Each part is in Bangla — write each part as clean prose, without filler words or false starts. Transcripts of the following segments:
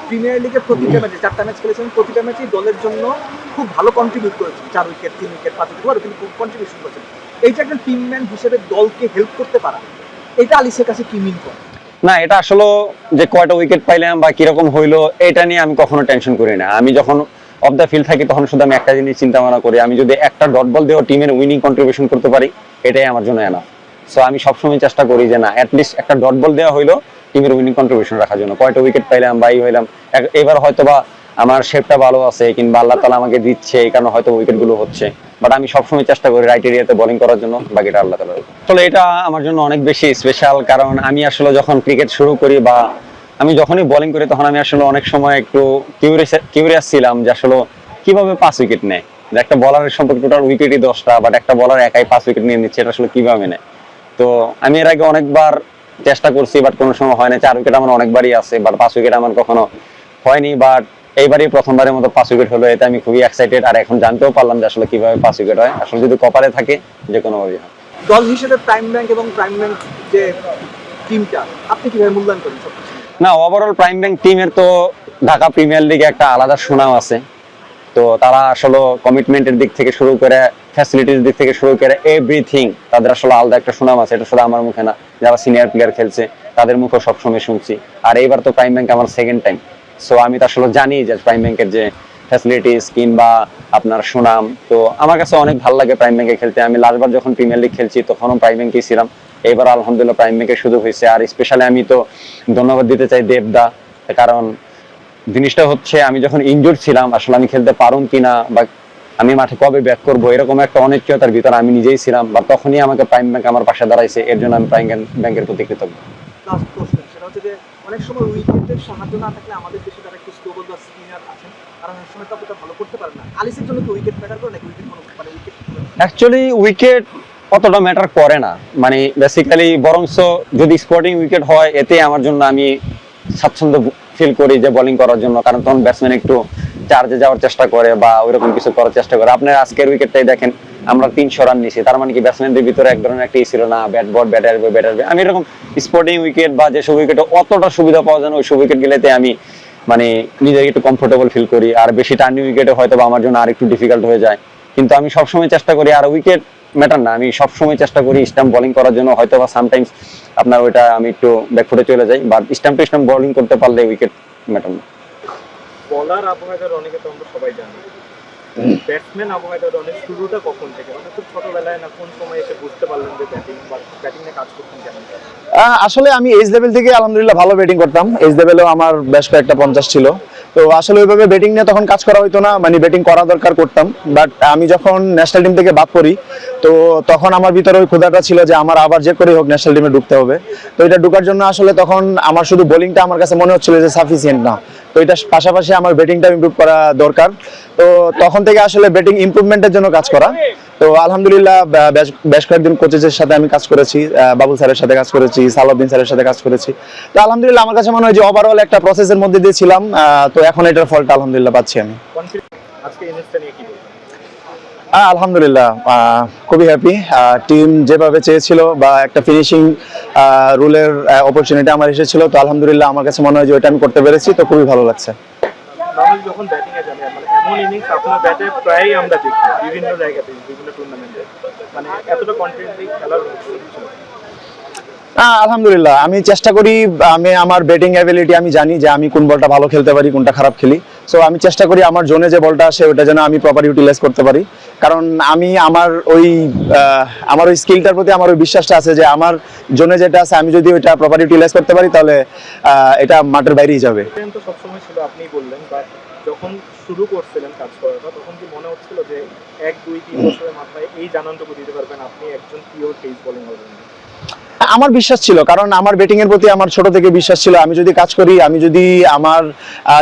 প্রিমিয়ার লিগের প্রতিটা ম্যাচে 4টা ম্যাচ খেলেছেন, প্রতিটা ম্যাচেই দলের জন্য খুব ভালো কন্ট্রিবিউট করেছেন। 4 উইকেট, 3 উইকেট, 5 উইকেট কিন্তু খুব কন্ট্রিবিউশন করেছেন। এইটা একজন টিমম্যান হিসেবে দলকে হেল্প করতে পারা, এটা আলিসের কাছে কি মিন করে? না, এটা আসলে যে কয়টা উইকেট পাইলাম বা কিরকম হইলো এটা নিয়ে আমি কখনো টেনশন করি না। আমি যখন অফ দ্য ফিল্ড থাকি তখন শুধু আমি একটা জিনিস চিন্তা ভাবনা করি, আমি যদি একটা ডট বল দিয়েও টিমের উইনিং কন্ট্রিবিউশন করতে পারি এটাই আমার জন্য এনাফ। সো আমি সবসময় চেষ্টা করি যে না, অ্যাটলিস্ট একটা ডট বল দেওয়া হইলো টিমের উইনিং কন্ট্রিবিউশন রাখার জন্য। কয়টা উইকেট পাইলাম বা হইলাম, এবার হয়তো বা আমার শেপটা ভালো আছে কিংবা আল্লাহ তাআলা আমাকে দিচ্ছে এই কারণে হয়তো উইকেট গুলো হচ্ছে, বাট আমি সবসময় চেষ্টা করি রাইট এরিয়াতে বোলিং করার জন্য, বাকিটা আল্লাহ তাআলা। আসলে এটা আমার জন্য অনেক বেশি স্পেশাল, কারণ আমি আসলে যখন ক্রিকেট শুরু করি বা আমি যখনই বোলিং করি তখন আমি আসলে অনেক সময় একটু কিউরিয়াস ছিলাম যে আসলে কিভাবে 5 উইকেট নেয়। একটা বলারের সম্পর্কে টোটাল উইকেটই 10টা, বাট একটা বলার একাই 5 উইকেট নিয়ে নিচ্ছে, এটা আসলে কিভাবে নেয়। তো আমি এর আগে অনেকবার চেষ্টা করছি, বাট কোনো সময় হয় না। 4 উইকেট আমার অনেকবারই আছে, বাট 5 উইকেট আমার কখনো হয়নি। বাট এইবারই প্রথমবারের মতো 5 উইকেট হলো, এতে আমি খুবই এক্সাইটেড। আর এখন জানতেও পারলাম যে আসলে কিভাবে 5 উইকেট হয়। আসলে যদি কপালে থাকে যে কোনো ভাবেই হয়। দল হিসেবে প্রাইম ব্যাংক এবং প্রাইম ব্যাংক যে টিমটা আপনি কিভাবে মূল্যায়ন করেন সবকিছু? না, ওভারঅল প্রাইম ব্যাংক টিমের তো ঢাকা প্রিমিয়ার লিগে একটা আলাদা সুনাম আছে। তো তারা আসলে কমিটমেন্টের দিক থেকে শুরু করে ফ্যাসিলিটির দিক থেকে শুরু করে এভরিথিং তাদের আসলে আলাদা একটা সুনাম আছে। এটা শুধু আমার মুখে না, যারা সিনিয়র প্লেয়ার খেলছে তাদের মুখেও সবসময় শুনছি। আর এইবার তো প্রাইম ব্যাংক আমার সেকেন্ড টাইম। সো আমি তো আসলে জানি যে প্রাইম ব্যাংকের যে ফ্যাসিলিটিস কিংবা আপনার সুনাম, তো আমার কাছে অনেক ভালো লাগে প্রাইম ব্যাংকে খেলতে। আমি লাস্টবার যখন প্রিমিয়ার লিগ খেলছি তখনও প্রাইম ব্যাংকেই ছিলাম। এবার আলহামদুলিল্লাহ প্রাইম ব্যাংকের সুযোগ হয়েছে। আর স্পেশালি আমি তো ধন্যবাদ দিতে চাই দেবদা, কারণ জিনিসটা হচ্ছে আমি যখন ইনজুর ছিলাম আসলে আমি খেলতে পারুম কিনা বা আমি মাঠে কবে ব্যাক করবো এরকম একটা অনিশ্চয়তার ভিতরে আমি নিজেই ছিলাম, বা তখনই আমাকে প্রাইম ব্যাংক আমার পাশে দাঁড়াইছে। এর জন্য আমি প্রাইম ব্যাংকের প্রতি কৃতজ্ঞ। লাস্ট কোশ্চেন, সেটা হচ্ছে যে অনেক সময় উইকেটের সাহায্য না থাকলে আমাদের দেশে যারা একটু স্লো বল বা স্পিনার আছেন তারা অনেক সময় ততটা ভালো করতে পারে না। আলিসের জন্য কি উইকেট ম্যাটার করে নাকি উইকেট কোনো মানে উইকেট? অ্যাকচুয়ালি উইকেট অতটা ম্যাটার করে না, মানে বেসিক্যালি বরংস যদি স্পোর্টিং উইকেট হয় এতে আমার জন্য আমি স্বাচ্ছন্দ্য ফিল করি যে বোলিং করার জন্য, কারণ তখন ব্যাটসম্যান একটু চার্জে যাওয়ার চেষ্টা করে বা ওইরকম কিছু করার চেষ্টা করে। আপনার আজকের উইকেটটাই দেখেন, আমরা 300 রান নিছি, তার মানে কি ব্যাটসম্যানদের ভিতরে এক ধরনের একটা ছিল না ব্যাট বল ব্যাটার ব্যাটার। আমি এরকম স্পোর্টিং উইকেট বা যেসব উইকেটে অতটা সুবিধা পাওয়া যায় না ওই সব উইকেট গেলেতে আমি মানে নিজেকে একটু কমফোর্টেবল ফিল করি। আর বেশি টার্নিং উইকেটে হয়তো বা আমার জন্য আর একটু ডিফিকাল্ট হয়ে যায়। কিন্তু আমি সবসময় চেষ্টা করি, আর উইকেট ম্যাটার না, আমি সবসময় চেষ্টা করি স্টাম্প বোলিং করার জন্য। হয়তো বা সামটাইমস আপনার ওইটা আমি একটু ব্যাকফুটে চলে যাই, but stump to stump bowling করতে পারলে উইকেট ম্যাটার না। বলার আবহাওয়ার অনেকে তো আমরা সবাই জানি, ব্যাটসম্যান আবহাওয়ার অনেক শুরুটা কখন থেকে, মানে খুব ছোটবেলায় না কোন সময় এসে বুঝতে পারলেন যে ব্যাটিং বা ব্যাটিং এ কাজ করতেন কেমন? আসলে আমি এজ লেভেল থেকে আলহামদুলিল্লাহ ভালো ব্যাটিং করতাম। এজ লেভেলেও আমার বেশ কয়েকটা 50 ছিল। তো আসলে ওইভাবে ব্যাটিং নিয়ে তখন কাজ করা হইতো না, মানে ব্যাটিং করা দরকার করতাম। বাট আমি যখন ন্যাশনাল টিম থেকে বাদ পড়ি তো তখন আমার ভিতরে ওই ক্ষুধাটা ছিল যে আমার আবার যে করেই হোক ন্যাশনাল টিমে ঢুকতে হবে। তো এটা ঢোকার জন্য আসলে তখন আমার শুধু বোলিংটা আমার কাছে মনে হচ্ছিল যে সাফিসিয়েন্ট না, তো এটার পাশাপাশি আমার ব্যাটিংটা ইমপ্রুভ করা দরকার। তো তখন থেকে আসলে ব্যাটিং ইমপ্রুভমেন্টের জন্য কাজ করা। তো আলহামদুলিল্লাহ বেশ কয়েকদিন কোচের সাথে আমি কাজ করেছি, বাবুল স্যারের সাথে কাজ করেছি, সালাউদ্দিন স্যারের সাথে কাজ করেছি। তো আলহামদুলিল্লাহ আমার কাছে মনে হয় যে ওভারঅল একটা প্রসেসের মধ্যে দিয়ে ছিলাম। তো এখন এটার ফলটা আলহামদুলিল্লাহ পাচ্ছি আমি। আজকে ইনিংসটা নিয়ে কি বলবেন? আলহামদুলিল্লাহ খুবই হ্যাপি। টিম যেভাবে চেয়েছিল বা একটা ফিনিশিং রুলের অপরচুনিটি আমার এসেছিল, তো আলহামদুলিল্লাহ আমার কাছে মনে হয় যে ওইটা আমি করতে পেরেছি, তো খুবই ভালো লাগছে। নরমালি যখন ব্যাটিং এ যান মানে এমন ইনিংস আপনার ব্যাটে প্রায় আমরা দেখি বিভিন্ন জায়গাতে বিভিন্ন টুর্নামেন্টে, মানে এতটা কনফিডেন্টলি খেলার আলহামদুলিল্লাহ আমি চেষ্টা করি, আমি আমার ব্যাটিং অ্যাবিলিটি আমি জানি যে আমি কোন বলটা ভালো খেলতে পারি কোনটা খারাপ খেলি। সো আমি চেষ্টা করি আমার জোনে যে বলটা আসে ওটা যেন আমি প্রপার ইউটিলাইজ করতে পারি, কারণ আমি আমার ওই স্কিলটার প্রতি আমার ওই বিশ্বাসটা আছে যে আমার জোনে যেটা আছে আমি যদি ওইটা প্রপার ইউটিলাইজ করতে পারি তাহলে এটা মাঠের বাইরেই যাবে। তো সবসময় ছিল আপনি বললেন, বাট যখন শুরু করছিলেন কাজ করাটা তখন কি মনে হচ্ছিল যে 1-2-3 বছরের মাথায় এই জানানটুকু দিতে পারবেন আপনি একজন পিওর পেস বোলিং অলরাউন্ডার? আমার বিশ্বাস ছিল, কারণ আমার ব্যাটিং এর প্রতি আমার ছোট থেকে বিশ্বাস ছিল। আমি যদি কাজ করি, আমি যদি আমার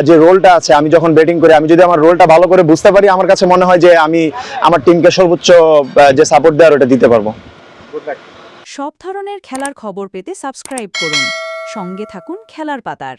যে রোলটা আছে, আমি যখন ব্যাটিং করি আমি যদি আমার রোলটা ভালো করে বুঝতে পারি, আমার কাছে মনে হয় যে আমি আমার টিমকে সর্বোচ্চ যে সাপোর্ট দেওয়ার ওটা দিতে পারবো। সব ধরনের খেলার খবর পেতে সাবস্ক্রাইব করুন, সঙ্গে থাকুন খেলার পাতার।